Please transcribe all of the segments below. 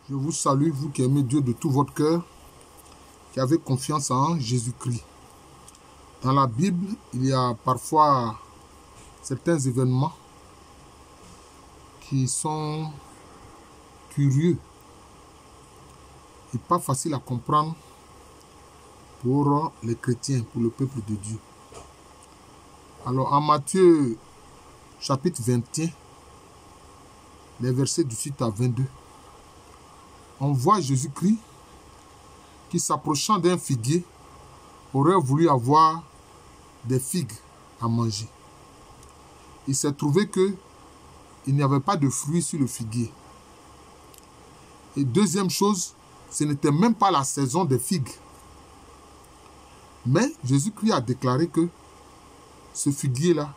Je vous salue, vous qui aimez Dieu de tout votre cœur, qui avez confiance en Jésus-Christ. Dans la Bible, il y a parfois certains événements qui sont curieux et pas faciles à comprendre pour les chrétiens, pour le peuple de Dieu. Alors en Matthieu chapitre 21, les versets du 8 à 22, on voit Jésus-Christ qui, s'approchant d'un figuier, aurait voulu avoir des figues à manger. Il s'est trouvé qu'il n'y avait pas de fruits sur le figuier. Et deuxième chose, ce n'était même pas la saison des figues. Mais Jésus-Christ a déclaré que ce figuier-là,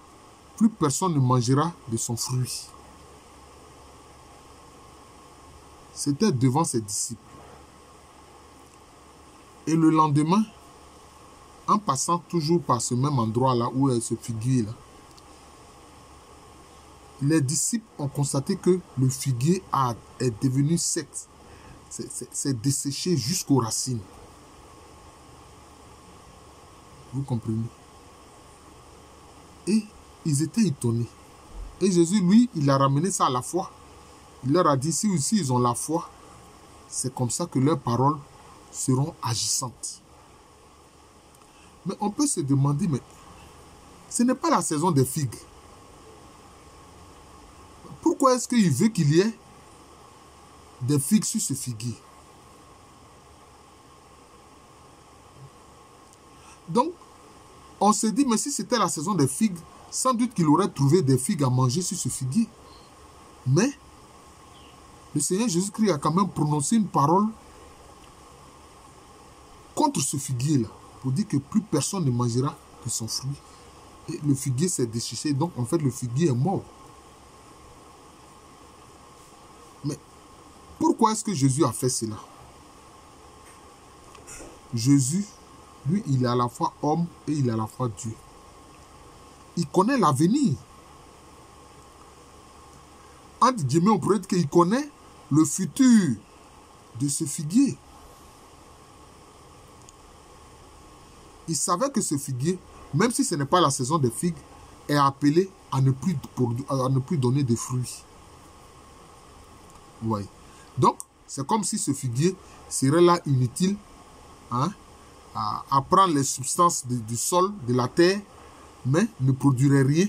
plus personne ne mangera de son fruit. C'était devant ses disciples. Et le lendemain, en passant toujours par ce même endroit-là où est ce figuier-là, les disciples ont constaté que le figuier est devenu sec. C'est desséché jusqu'aux racines. Vous comprenez? Et ils étaient étonnés. Et Jésus, lui, il a ramené ça à la foi. Il leur a dit, si aussi ils ont la foi, c'est comme ça que leurs paroles seront agissantes. Mais on peut se demander, mais ce n'est pas la saison des figues. Pourquoi est-ce qu'il veut qu'il y ait des figues sur ce figuier? Donc, on se dit, mais si c'était la saison des figues, sans doute qu'il aurait trouvé des figues à manger sur ce figuier. Mais le Seigneur Jésus-Christ a quand même prononcé une parole contre ce figuier-là, pour dire que plus personne ne mangera de son fruit. Et le figuier s'est desséché, donc en fait le figuier est mort. Mais pourquoi est-ce que Jésus a fait cela? Jésus, lui, il est à la fois homme et il est à la fois Dieu. Il connaît l'avenir. Entre guillemets, on pourrait dire qu'il connaît le futur de ce figuier. Il savait que ce figuier, même si ce n'est pas la saison des figues, est appelé à ne plus donner de fruits. Ouais. Donc, c'est comme si ce figuier serait là inutile, hein, à prendre les substances du sol, de la terre, mais ne produirait rien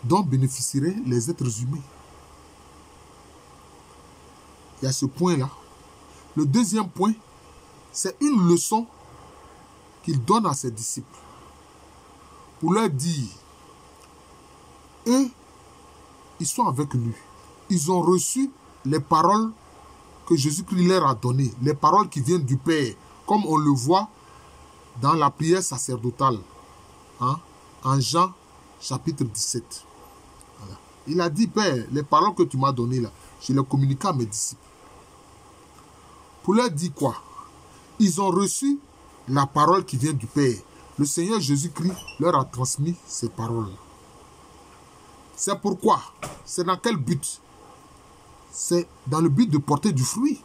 dont bénéficieraient les êtres humains. Il y a ce point-là. Le deuxième point, c'est une leçon qu'il donne à ses disciples pour leur dire, eux, ils sont avec lui. Ils ont reçu les paroles que Jésus-Christ leur a données, les paroles qui viennent du Père, comme on le voit dans la prière sacerdotale, hein, en Jean chapitre 17. Voilà. Il a dit, Père, les paroles que tu m'as données là, je les communique à mes disciples. Pour leur dire quoi? Ils ont reçu la parole qui vient du Père. Le Seigneur Jésus-Christ leur a transmis ces paroles. C'est pourquoi? C'est dans quel but? C'est dans le but de porter du fruit.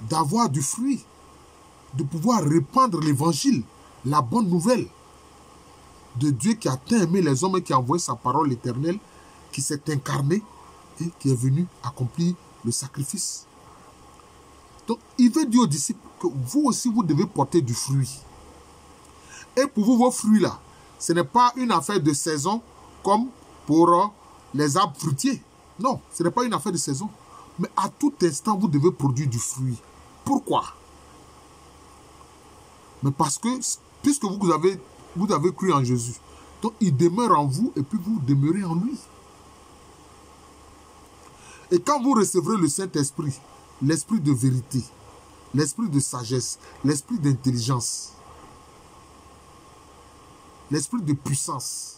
D'avoir du fruit. De pouvoir répandre l'évangile, la bonne nouvelle de Dieu qui a tant aimé les hommes et qui a envoyé sa parole éternelle, qui s'est incarné et qui est venu accomplir le sacrifice. Donc, il veut dire aux disciples que vous aussi, vous devez porter du fruit. Et pour vous, vos fruits-là, ce n'est pas une affaire de saison comme pour les arbres fruitiers. Non, ce n'est pas une affaire de saison. Mais à tout instant, vous devez produire du fruit. Pourquoi? Mais parce que, puisque vous avez cru en Jésus, donc il demeure en vous et puis vous demeurez en lui. Et quand vous recevrez le Saint-Esprit, l'esprit de vérité, l'esprit de sagesse, l'esprit d'intelligence, l'esprit de puissance,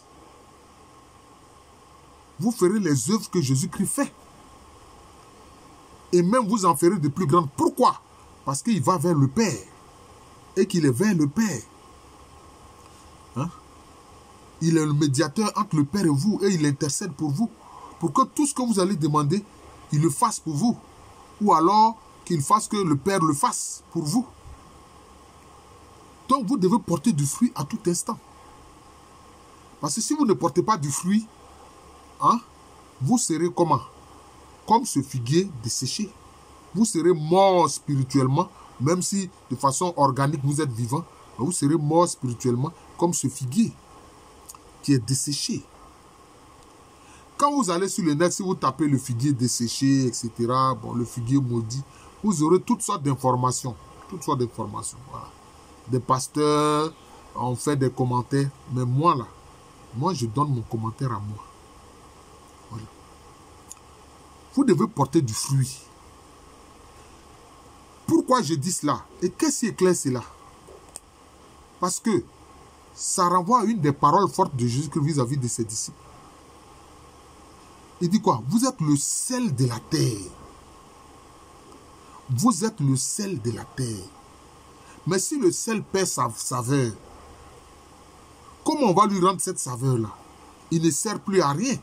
vous ferez les œuvres que Jésus-Christ fait. Et même vous en ferez de plus grandes. Pourquoi? Parce qu'il va vers le Père. Et qu'il est vers le Père. Hein? Il est le médiateur entre le Père et vous. Et il intercède pour vous. Pour que tout ce que vous allez demander, il le fasse pour vous. Ou alors qu'il fasse que le Père le fasse pour vous. Donc vous devez porter du fruit à tout instant. Parce que si vous ne portez pas du fruit, hein, vous serez comment? Comme ce figuier desséché. Vous serez mort spirituellement, même si de façon organique vous êtes vivant. Vous serez mort spirituellement comme ce figuier qui est desséché. Quand vous allez sur le net, si vous tapez le figuier desséché, etc., bon, le figuier maudit, vous aurez toutes sortes d'informations. Toutes sortes d'informations. Voilà. Des pasteurs ont fait des commentaires. Mais moi, là, moi, je donne mon commentaire à moi. Voilà. Vous devez porter du fruit. Pourquoi je dis cela? Et qu'est-ce qui éclaire cela? Parce que ça renvoie à une des paroles fortes de Jésus-Christ vis-à-vis de ses disciples. Il dit quoi? Vous êtes le sel de la terre. Vous êtes le sel de la terre. Mais si le sel perd sa saveur, comment on va lui rendre cette saveur-là? Il ne sert plus à rien.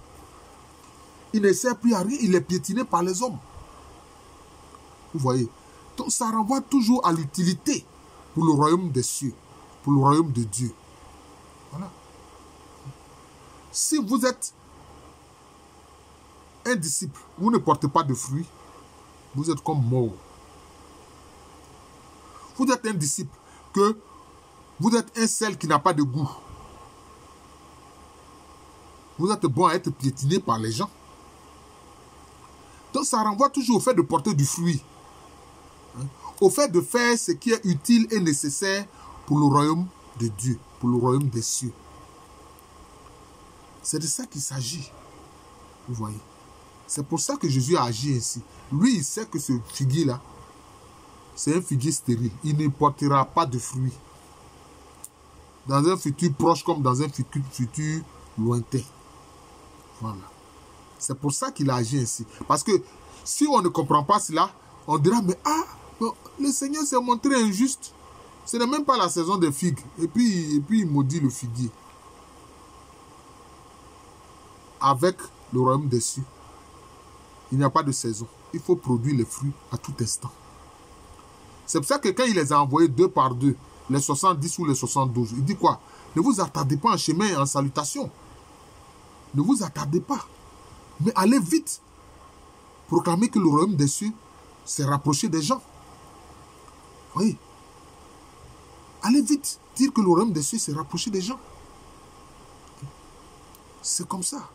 Il ne sert plus à rien. Il est piétiné par les hommes. Vous voyez? Donc ça renvoie toujours à l'utilité pour le royaume des cieux, pour le royaume de Dieu. Voilà. Si vous êtes un disciple, vous ne portez pas de fruits, vous êtes comme mort. Vous êtes un disciple, que vous êtes un sel qui n'a pas de goût. Vous êtes bon à être piétiné par les gens. Donc ça renvoie toujours au fait de porter du fruit. Au fait de faire ce qui est utile et nécessaire pour le royaume de Dieu, pour le royaume des cieux. C'est de ça qu'il s'agit. Vous voyez. C'est pour ça que Jésus a agi ainsi. Lui, il sait que ce figuier-là, c'est un figuier stérile. Il ne portera pas de fruits. Dans un futur proche comme dans un futur lointain. Voilà. C'est pour ça qu'il a agi ainsi. Parce que si on ne comprend pas cela, on dira, mais non, le Seigneur s'est montré injuste. Ce n'est même pas la saison des figues. Et puis il maudit le figuier. Avec le royaume des cieux, il n'y a pas de saison. Il faut produire les fruits à tout instant. C'est pour ça que quand il les a envoyés 2 par 2, les 70 ou les 72, il dit quoi? Ne vous attardez pas en chemin et en salutation. Ne vous attardez pas. Mais allez vite. Proclamez que le royaume des cieux s'est rapproché des gens. Oui. Allez vite. Dire que le royaume des cieux s'est rapproché des gens. C'est comme ça.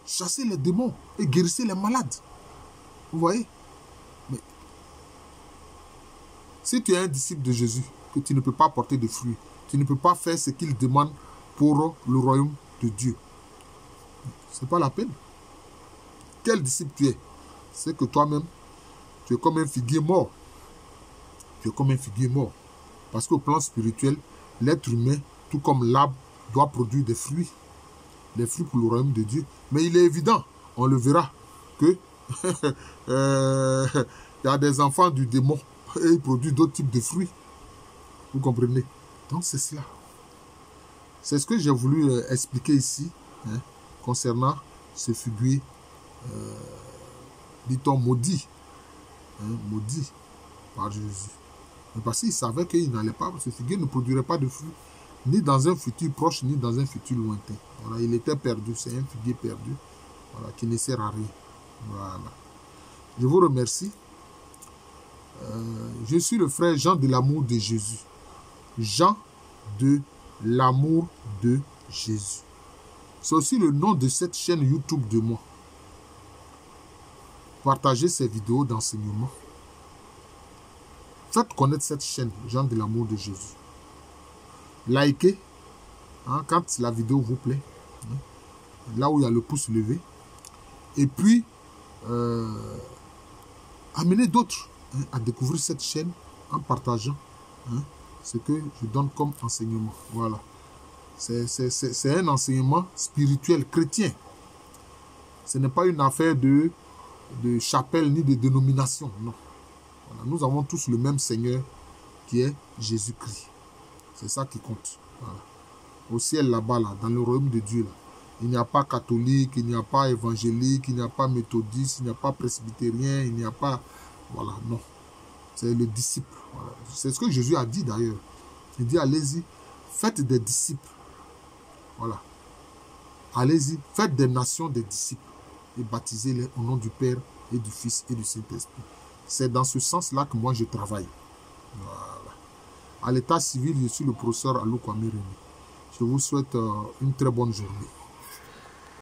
Chassez les démons et guérissez les malades. Vous voyez? Mais si tu es un disciple de Jésus, que tu ne peux pas porter de fruits, tu ne peux pas faire ce qu'il demande pour le royaume de Dieu, ce n'est pas la peine. Quel disciple tu es? C'est que toi-même, tu es comme un figuier mort. Tu es comme un figuier mort. Parce qu'au plan spirituel, l'être humain, tout comme l'arbre, doit produire des fruits. Des fruits pour le royaume de Dieu. Mais il est évident, on le verra, que il y a des enfants du démon et ils produisent d'autres types de fruits. Vous comprenez? Donc c'est cela. C'est ce que j'ai voulu expliquer ici, hein, concernant ce figuier, dit-on maudit, hein, maudit par Jésus. Parce qu'il savait qu'il n'allait pas, ce figuier ne produirait pas de fruits, ni dans un futur proche, ni dans un futur lointain. Voilà, il était perdu, c'est un figuier perdu, voilà, qui ne sert à rien. Voilà. Je vous remercie. Je suis le frère Jean de l'amour de Jésus. Jean de l'amour de Jésus. C'est aussi le nom de cette chaîne YouTube de moi. Partagez ces vidéos d'enseignement. Faites connaître cette chaîne, Jean de l'amour de Jésus. Likez, hein, quand la vidéo vous plaît, hein, là où il y a le pouce levé. Et puis, amenez d'autres, hein, à découvrir cette chaîne en partageant, hein, ce que je donne comme enseignement. Voilà. C'est un enseignement spirituel chrétien. Ce n'est pas une affaire de chapelle ni de dénomination. Non. Voilà. Nous avons tous le même Seigneur qui est Jésus-Christ. C'est ça qui compte. Voilà. Au ciel là-bas, là, dans le royaume de Dieu, là, Il n'y a pas catholique, il n'y a pas évangélique, il n'y a pas méthodiste, il n'y a pas presbytérien, il n'y a pas... Voilà, non. C'est le disciple. Voilà. C'est ce que Jésus a dit d'ailleurs. Il dit, allez-y, faites des disciples. Voilà. Allez-y, faites des nations des disciples et baptisez-les au nom du Père et du Fils et du Saint-Esprit. C'est dans ce sens-là que moi je travaille. Voilà. À l'état civil, je suis le professeur Alou Kwame Rémy. Je vous souhaite une très bonne journée.